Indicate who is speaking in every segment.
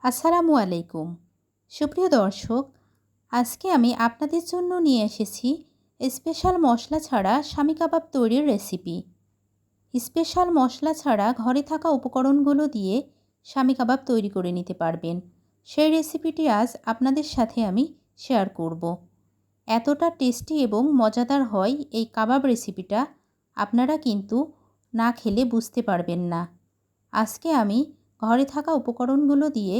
Speaker 1: আসসালামু আলাইকুম। সুপ্রিয় দর্শক, আজকে আমি আপনাদের জন্য নিয়ে এসেছি স্পেশাল মশলা ছাড়া স্বামী কাবাব তৈরির রেসিপি। স্পেশাল মশলা ছাড়া ঘরে থাকা উপকরণগুলো দিয়ে স্বামী কাবাব তৈরি করে নিতে পারবেন। সেই রেসিপিটি আজ আপনাদের সাথে আমি শেয়ার করব। এতটা টেস্টি এবং মজাদার হয় এই কাবাব রেসিপিটা, আপনারা কিন্তু না খেলে বুঝতে পারবেন না। আজকে আমি ঘরে থাকা উপকরণগুলো দিয়ে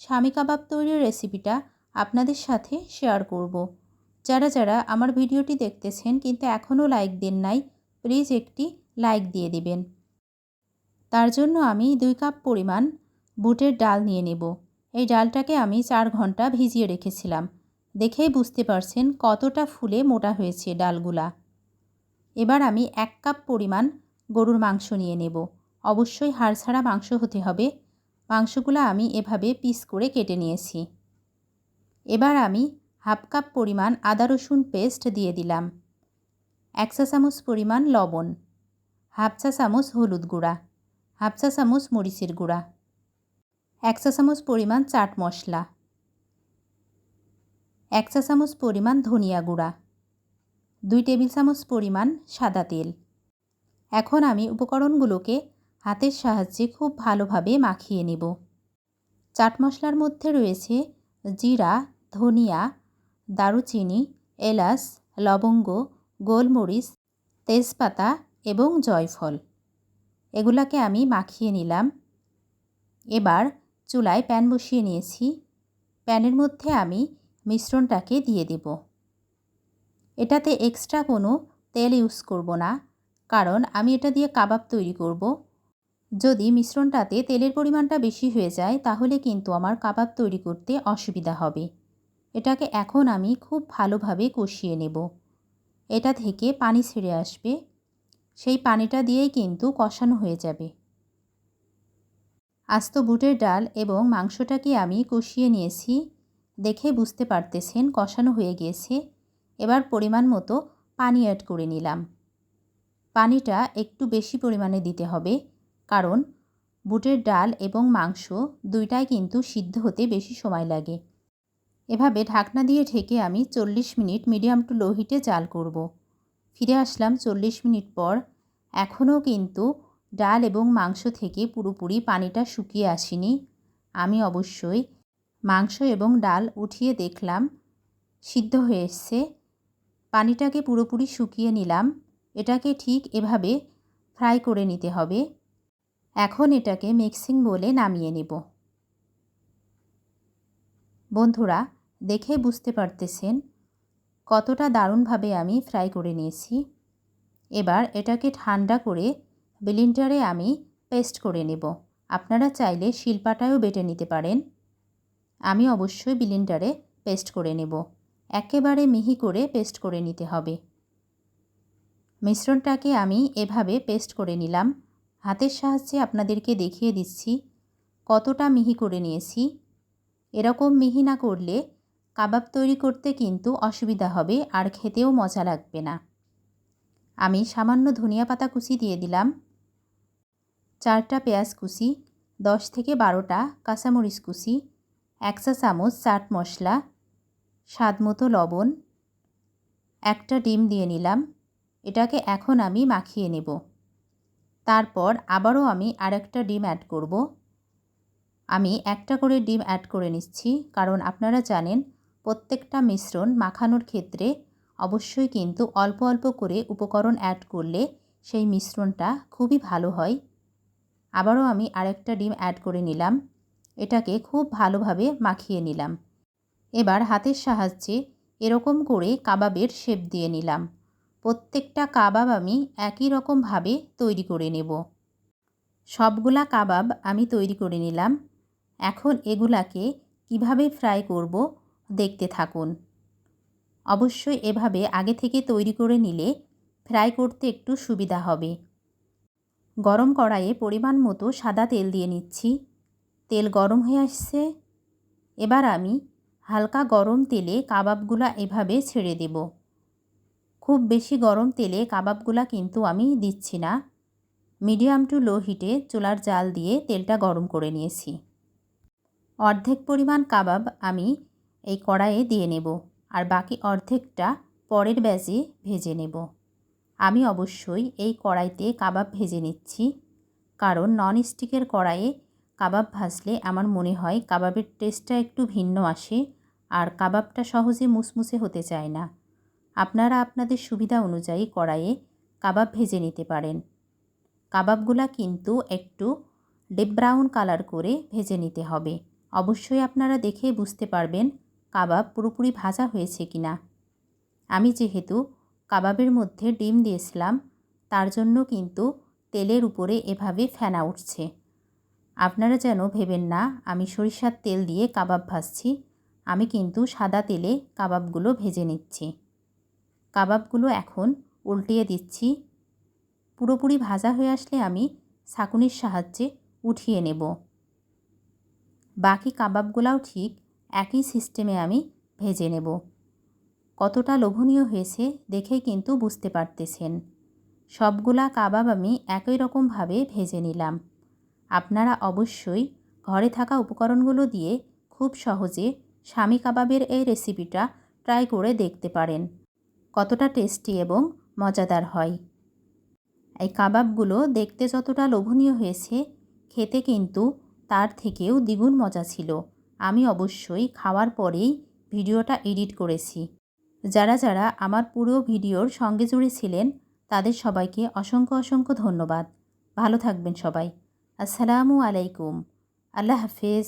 Speaker 1: স্বামী কাবাব তৈরির রেসিপিটা আপনাদের সাথে শেয়ার করব। যারা যারা আমার ভিডিওটি দেখতেছেন কিন্তু এখনও লাইক দেন নাই, প্লিজ একটি লাইক দিয়ে দিবেন। তার জন্য আমি 2 কাপ পরিমাণ বুটের ডাল নিয়ে নেব। এই ডালটাকে আমি 4 ঘন্টা ভিজিয়ে রেখেছিলাম। দেখেই বুঝতে পারছেন কতটা ফুলে মোটা হয়েছে ডালগুলা। এবার আমি 1 কাপ পরিমাণ গরুর মাংস নিয়ে নেব। অবশ্যই হাড় ছাড়া মাংস হতে হবে। মাংসগুলো আমি এভাবে পিস করে কেটে নিয়েছি। এবার আমি হাফ কাপ পরিমাণ আদা রসুন পেস্ট দিয়ে দিলাম। 1 চা চামচ পরিমাণ লবণ, হাফ চা চামচ হলুদ গুঁড়া, হাফ চা চামচ মরিচের গুঁড়া, 1 চা চামচ পরিমাণ চাট মশলা, 1 চা চামচ পরিমাণ ধনিয়া গুঁড়া, 2 টেবিল চামচ পরিমাণ সাদা তেল। এখন আমি উপকরণগুলোকে হাতের সাহায্যে খুব ভালোভাবে মাখিয়ে নেব। চাট মশলার মধ্যে রয়েছে জিরা, ধনিয়া, দারুচিনি, এলাচ, লবঙ্গ, গোলমরিচ, তেজপাতা এবং জয়ফল। এগুলাকে আমি মাখিয়ে নিলাম। এবার চুলায় প্যান বসিয়ে নিয়েছি। প্যানের মধ্যে আমি মিশ্রণটাকে দিয়ে দেব। এটাতে এক্সট্রা কোনো তেল ইউজ করব না, কারণ আমি এটা দিয়ে কাবাব তৈরি করব। যদি মিশ্রণটাতে তেলের পরিমাণটা বেশি হয়ে যায় তাহলে কিন্তু আমার কাবাব তৈরি করতে অসুবিধা হবে। এটাকে এখন আমি খুব ভালোভাবে কষিয়ে নেব। এটা থেকে পানি ছেড়ে আসবে, সেই পানিটা দিয়েই কিন্তু কষানো হয়ে যাবে। আস্ত বুটের ডাল এবং মাংসটাকে আমি কষিয়ে নিয়েছি। দেখে বুঝতে পারতেছেন কষানো হয়ে গিয়েছে। এবার পরিমাণ মতো পানি অ্যাড করে নিলাম। পানিটা একটু বেশি পরিমাণে দিতে হবে, কারণ বুটের ডাল এবং মাংস দুইটাই কিন্তু সিদ্ধ হতে বেশি সময় লাগে। এভাবে ঢাকনা দিয়ে ঢেকে আমি 40 মিনিট মিডিয়াম টু লো হিটে জাল করব। ফিরে আসলাম 40 মিনিট পর। এখনও কিন্তু ডাল এবং মাংস থেকে পুরোপুরি পানিটা শুকিয়ে আসেনি। আমি অবশ্যই মাংস এবং ডাল উঠিয়ে দেখলাম সিদ্ধ হয়ে এসছে। পানিটাকে পুরোপুরি শুকিয়ে নিলাম। এটাকে ঠিক এভাবে ফ্রাই করে নিতে হবে। এখন এটাকে মিক্সিং বোলে নামিয়ে নেব। বন্ধুরা, দেখে বুঝতে পারতেছেন কতটা দারুণভাবে আমি ফ্রাই করে নিয়েছি। এবার এটাকে ঠান্ডা করে ব্লেন্ডারে আমি পেস্ট করে নেব। আপনারা চাইলে শিলপাটায়ও বেটে নিতে পারেন। আমি অবশ্যই ব্লেন্ডারে পেস্ট করে নেব। একেবারে মিহি করে পেস্ট করে নিতে হবে। মিশ্রণটাকে আমি এভাবে পেস্ট করে নিলাম। হাতের সাহায্যে আপনাদেরকে দেখিয়ে দিচ্ছি কতটা মিহি করে নিয়েছি। এরকম মিহি না করলে কাবাব তৈরি করতে কিন্তু অসুবিধা হবে আর খেতেও মজা লাগবে না। আমি সামান্য ধনিয়া পাতা কুচি দিয়ে দিলাম, 4টা পেঁয়াজ কুচি, 10 থেকে 12টা কাঁচামরিচ কুচি, 1 চা চামচ চাট মশলা, স্বাদ মতো লবণ, একটা ডিম দিয়ে নিলাম। এটাকে এখন আমি মাখিয়ে নেব। তারপর আবারও আমি আরেকটা ডিম অ্যাড করব। আমি একটা করে ডিম অ্যাড করে নিচ্ছি, কারণ আপনারা জানেন প্রত্যেকটা মিশ্রণ মাখানোর ক্ষেত্রে অবশ্যই কিন্তু অল্প অল্প করে উপকরণ অ্যাড করলে সেই মিশ্রণটা খুবই ভালো হয়। আবারও আমি আরেকটা ডিম অ্যাড করে নিলাম। এটাকে খুব ভালোভাবে মাখিয়ে নিলাম। এবার হাতের সাহায্যে এরকম করে কাবাবের শেপ দিয়ে নিলাম। প্রত্যেকটা কাবাব আমি একই রকমভাবে তৈরি করে নেব। সবগুলা কাবাব আমি তৈরি করে নিলাম। এখন এগুলাকে কিভাবে ফ্রাই করব দেখতে থাকুন। অবশ্যই এভাবে আগে থেকে তৈরি করে নিলে ফ্রাই করতে একটু সুবিধা হবে। গরম কড়াইয়ে পরিমাণ মতো সাদা তেল দিয়ে নিচ্ছি। তেল গরম হয়ে আসছে। এবার আমি হালকা গরম তেলে কাবাবগুলা এভাবে ছেড়ে দেব। খুব বেশি গরম তেলে কাবাবগুলা কিন্তু আমি দিচ্ছি না। মিডিয়াম টু লো হিটে চুলার জাল দিয়ে তেলটা গরম করে নিয়েছি। অর্ধেক পরিমাণ কাবাব আমি এই কড়াইয়ে দিয়ে নেব, আর বাকি অর্ধেকটা পরের ব্যাচে ভেজে নেব। আমি অবশ্যই এই কড়াইতে কাবাব ভেজে নিচ্ছি, কারণ ননস্টিকের কড়াইয়ে কাবাব ভাজলে আমার মনে হয় কাবাবের টেস্টটা একটু ভিন্ন আসে, আর কাবাবটা সহজে মুসমুসে হতে চায় না। আপনারা আপনাদের সুবিধা অনুযায়ী কড়াইয়ে কাবাব ভেজে নিতে পারেন। কাবাবগুলা কিন্তু একটু ডিপ ব্রাউন কালার করে ভেজে নিতে হবে। অবশ্যই আপনারা দেখে বুঝতে পারবেন কাবাব পুরোপুরি ভাজা হয়েছে কিনা। আমি যেহেতু কাবাবের মধ্যে ডিম দিয়েছিলাম, তার জন্য কিন্তু তেলের উপরে এভাবে ফেনা উঠছে। আপনারা যেন ভেবেন না আমি সরিষার তেল দিয়ে কাবাব ভাজছি, আমি কিন্তু সাদা তেলে কাবাবগুলো ভেজে নিচ্ছি। কাবাবগুলো এখন উল্টিয়ে দিচ্ছি। পুরোপুরি ভাজা হয়ে আসলে আমি ছাঁকুনির সাহায্যে উঠিয়ে নেব। বাকি কাবাবগুলাও ঠিক একই সিস্টেমে আমি ভেজে নেব। কতটা লোভনীয় হয়েছে দেখেই কিন্তু বুঝতে পারতেছেন। সবগুলা কাবাব আমি একই রকমভাবে ভেজে নিলাম। আপনারা অবশ্যই ঘরে থাকা উপকরণগুলো দিয়ে খুব সহজে শামি কাবাবের এই রেসিপিটা ট্রাই করে দেখতে পারেন, কতটা টেস্টি এবং মজাদার হয়। এই কাবাবগুলো দেখতে যতটা লোভনীয় হয়েছে, খেতে কিন্তু তার থেকেও দ্বিগুণ মজা ছিল। আমি অবশ্যই খাওয়ার পরেই ভিডিওটা এডিট করেছি। যারা যারা আমার পুরো ভিডিওর সঙ্গে জুড়েছিলেন তাদের সবাইকে অসংখ্য অসংখ্য ধন্যবাদ। ভালো থাকবেন সবাই। আসসালামু আলাইকুম। আল্লাহ হাফেজ।